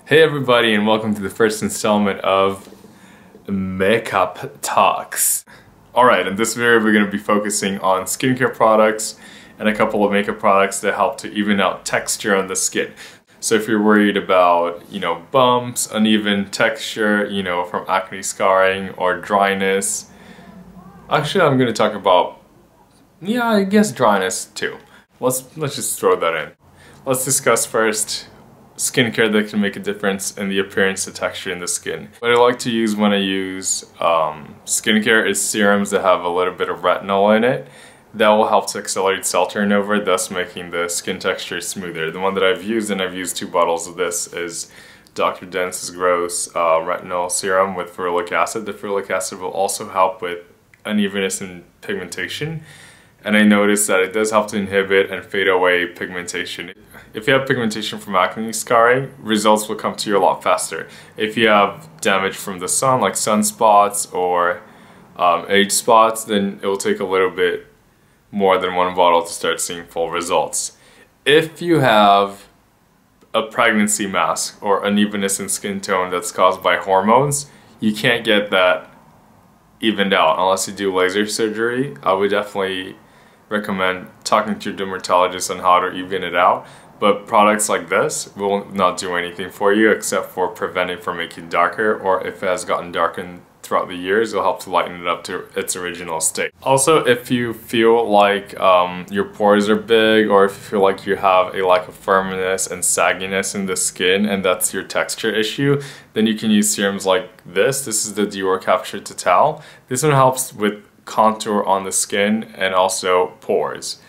Hey everybody, and welcome to the first installment of Makeup Talks. Alright, in this video we're going to be focusing on skincare products and a couple of makeup products that help to even out texture on the skin. So if you're worried about, bumps, uneven texture, from acne scarring or dryness. Actually, I'm going to talk about, I guess dryness too. Let's just throw that in. Let's discuss first skincare that can make a difference in the appearance and texture in the skin. What I like to use when I use skincare is serums that have a little bit of retinol in it. That will help to accelerate cell turnover, thus making the skin texture smoother. The one that I've used, and I've used 2 bottles of this, is Dr. Dennis Gross retinol serum with ferulic acid. The ferulic acid will also help with unevenness in pigmentation. And I noticed that it does help to inhibit and fade away pigmentation. If you have pigmentation from acne scarring, results will come to you a lot faster. If you have damage from the sun, like sunspots or age spots, then it will take a little bit more than 1 bottle to start seeing full results. If you have a pregnancy mask or unevenness in skin tone that's caused by hormones, you can't get that evened out unless you do laser surgery. I would definitely recommend talking to your dermatologist on how to even it out, but products like this will not do anything for you except for preventing from making darker, or if it has gotten darkened throughout the years, it'll help to lighten it up to its original state. Also, if you feel like your pores are big, or if you feel like you have a lack of firmness and sagginess in the skin and that's your texture issue, then you can use serums like this. This is the Dior Capture Totale. This one helps with contour on the skin and also pores.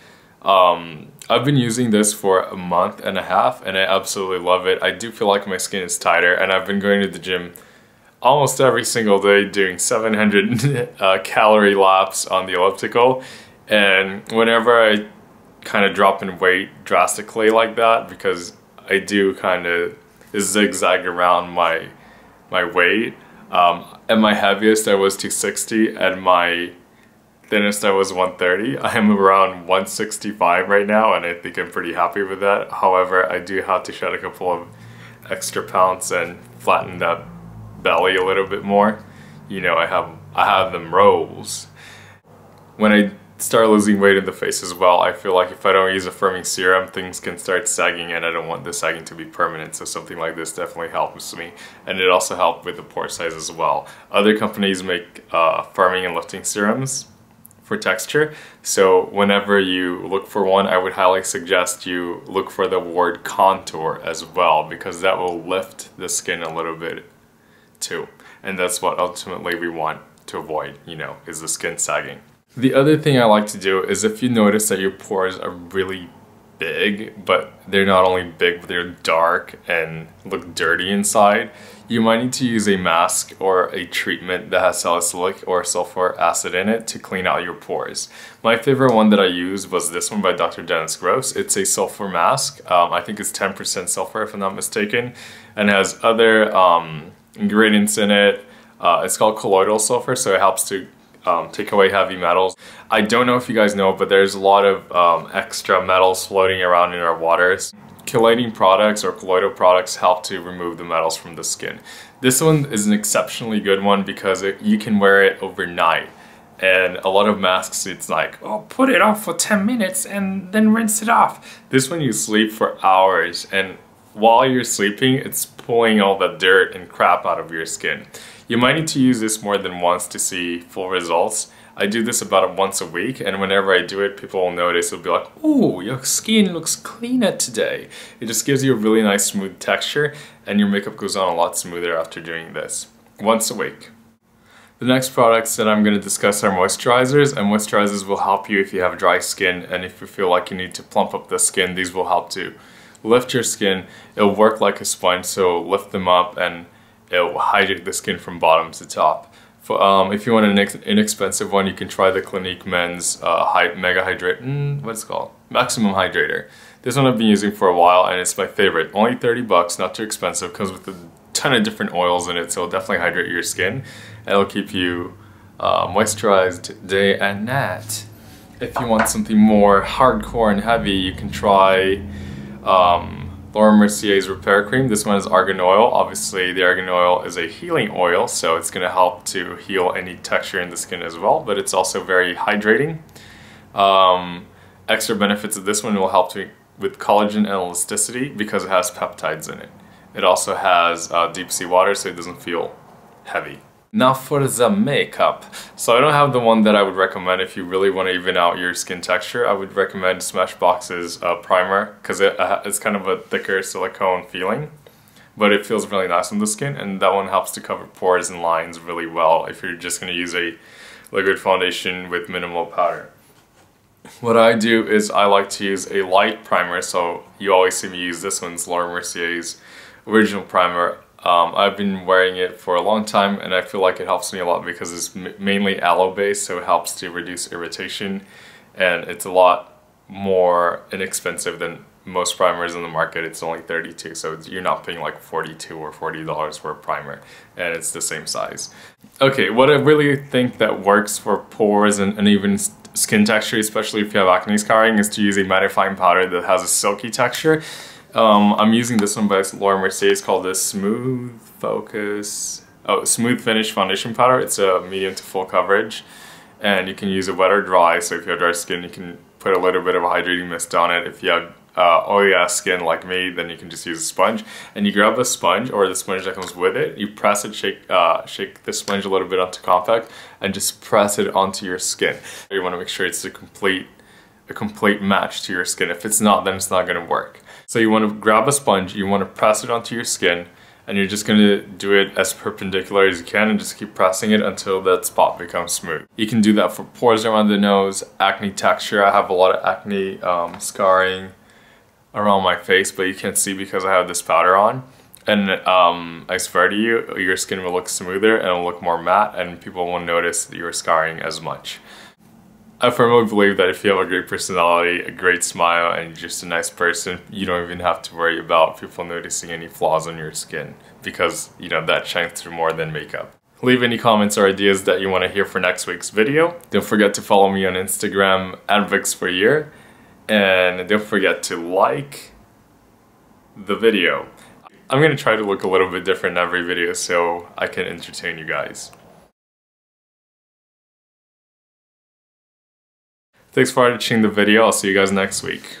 I've been using this for a month and a half and I absolutely love it. I do feel like my skin is tighter, and I've been going to the gym almost every single day doing 700 calorie laps on the elliptical, and whenever I kind of drop in weight drastically like that, because I do kind of zigzag around my weight, at my heaviest I was 260, at my thinnest I was 130. I am around 165 right now, and I think I'm pretty happy with that. However, I do have to shed a couple of extra pounds and flatten that belly a little bit more. I have them rolls. When I start losing weight in the face as well, I feel like if I don't use a firming serum, things can start sagging, and I don't want the sagging to be permanent, so something like this definitely helps me. And it also helps with the pore size as well. Other companies make firming and lifting serums for texture, so whenever you look for one, I would highly suggest you look for the word contour as well, because that will lift the skin a little bit too, and that's what ultimately we want to avoid, is the skin sagging. The other thing I like to do is, if you notice that your pores are really big, but they're not only big, but they're dark and look dirty inside, you might need to use a mask or a treatment that has salicylic or sulfur acid in it to clean out your pores. My favorite one that I used was this one by Dr. Dennis Gross. It's a sulfur mask. I think it's 10% sulfur if I'm not mistaken, and has other ingredients in it. It's called colloidal sulfur, so it helps to take away heavy metals. I don't know if you guys know, but there's a lot of extra metals floating around in our waters. Chelating products or colloidal products help to remove the metals from the skin. This one is an exceptionally good one because you can wear it overnight. And a lot of masks, it's like, oh, put it on for 10 minutes and then rinse it off. This one you sleep for hours, and while you're sleeping, it's pulling all the dirt and crap out of your skin. You might need to use this more than once to see full results. I do this about once a week, and whenever I do it, people will notice. They'll be like, "Ooh, your skin looks cleaner today." It just gives you a really nice smooth texture, and your makeup goes on a lot smoother after doing this. Once a week. The next products that I'm going to discuss are moisturizers, and moisturizers will help you if you have dry skin, and if you feel like you need to plump up the skin, these will help to lift your skin. It'll work like a sponge, so lift them up and it'll hydrate the skin from bottom to top. If you want an inexpensive one, you can try the Clinique Men's Mega Hydrator, what's it called? Maximum Hydrator. This one I've been using for a while, and it's my favorite. Only 30 bucks, not too expensive, comes with a ton of different oils in it, so it'll definitely hydrate your skin. And it'll keep you moisturized day and night. If you want something more hardcore and heavy, you can try Laura Mercier's Repair Cream. This one is argan oil. Obviously, the argan oil is a healing oil, so it's going to help to heal any texture in the skin as well, but it's also very hydrating. Extra benefits of this one will help with collagen and elasticity because it has peptides in it. It also has deep sea water, so it doesn't feel heavy. Now for the makeup. So I don't have the one that I would recommend if you really want to even out your skin texture. I would recommend Smashbox's primer because it's kind of a thicker silicone feeling, but it feels really nice on the skin, and that one helps to cover pores and lines really well if you're just going to use a liquid foundation with minimal powder. What I do is I like to use a light primer, so you always see me use this one. It's Laura Mercier's original primer. I've been wearing it for a long time, and I feel like it helps me a lot because it's mainly aloe based, so it helps to reduce irritation, and it's a lot more inexpensive than most primers in the market. It's only $32, so you're not paying like $42 or $40 for a primer, and it's the same size. Okay, what I really think that works for pores and even skin texture, especially if you have acne scarring, is to use a mattifying powder that has a silky texture. I'm using this one by Laura Mercier. It's called the Smooth Finish Foundation Powder. It's a medium to full coverage, and you can use it wet or dry. So if you have dry skin, you can put a little bit of a hydrating mist on it. If you have oily ass skin like me, then you can just use a sponge, and you grab a sponge or the sponge that comes with it. You press it, shake the sponge a little bit onto compact, and just press it onto your skin. You want to make sure it's a complete match to your skin. If it's not, then it's not going to work. So you want to grab a sponge, you want to press it onto your skin, and you're just going to do it as perpendicular as you can and just keep pressing it until that spot becomes smooth. You can do that for pores around the nose, acne texture. I have a lot of acne scarring around my face, but you can't see because I have this powder on. And I swear to you, your skin will look smoother and it'll look more matte, and people won't notice your scarring as much. I firmly believe that if you have a great personality, a great smile, and you're just a nice person, you don't even have to worry about people noticing any flaws on your skin, because, you know, that shines through more than makeup. Leave any comments or ideas that you want to hear for next week's video. Don't forget to follow me on Instagram @VixForYear, and don't forget to like the video. I'm going to try to look a little bit different in every video so I can entertain you guys. Thanks for watching the video. I'll see you guys next week.